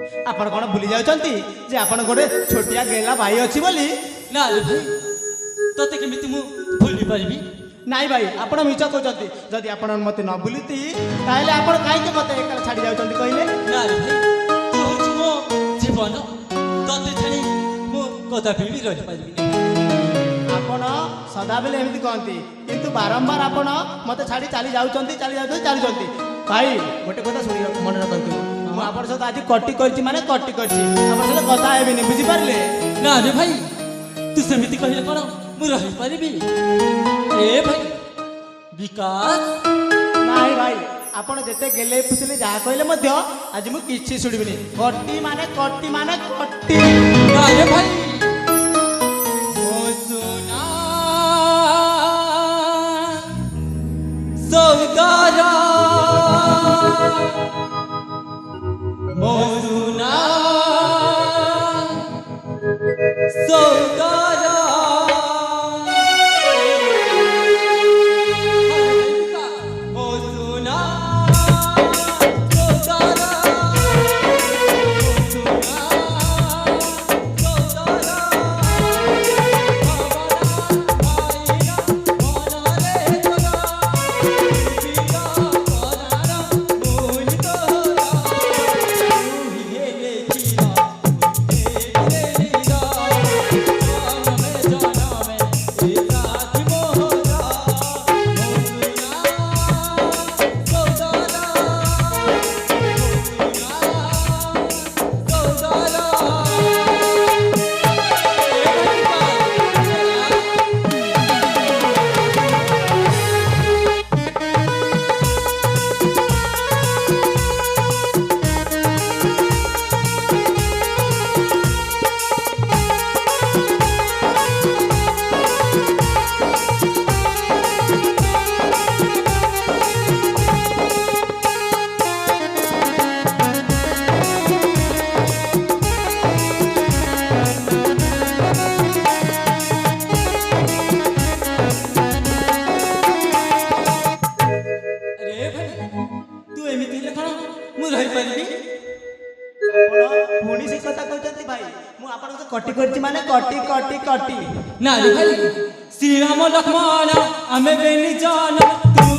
आपण कौन भूली जाउछंती जे आपण गोटे छोटिया गेला भाई अछि बोली ना रे भाई तोते केमिति मु भूली पारिबी नाई भाई आपण मिछ कहउछंती जदि आपण मते न भूलिती ताले आपण काहे के मते एकला छाडी जाउछंती कहिले ना रे भाई तू होछ मो जीवन तोते छाडी मु कदापि भी रहि पारिबी आपण सदा बेले एमिति कहंती किंतु बारंबार आपण मते छाडी चली जाउछंती भाई गोटे कथा सुनी मन रखंतु मु आपण सहित आज कट्टी करछि माने कट्टी करछि आपण सहित कथा हेबिनी बुझि पारले ना रे भाई तू सेमिति कहिले कोन मु रहि पारिबी ए भाई विकास नाई भाई आपण जेते गेले पुछले जा कहले मध्य आज मु किछि सुडिबिनी कट्टी माने कट्टी ना रे भाई ओ सुना सौदारा मोजुना सौदारा मोजुना सौदारा पुणी से कथा कहते भाई मु आपण कट्टी करछि माने कट्टी ना रे भाई श्री राम लक्ष्मण आमे बेनी जान तू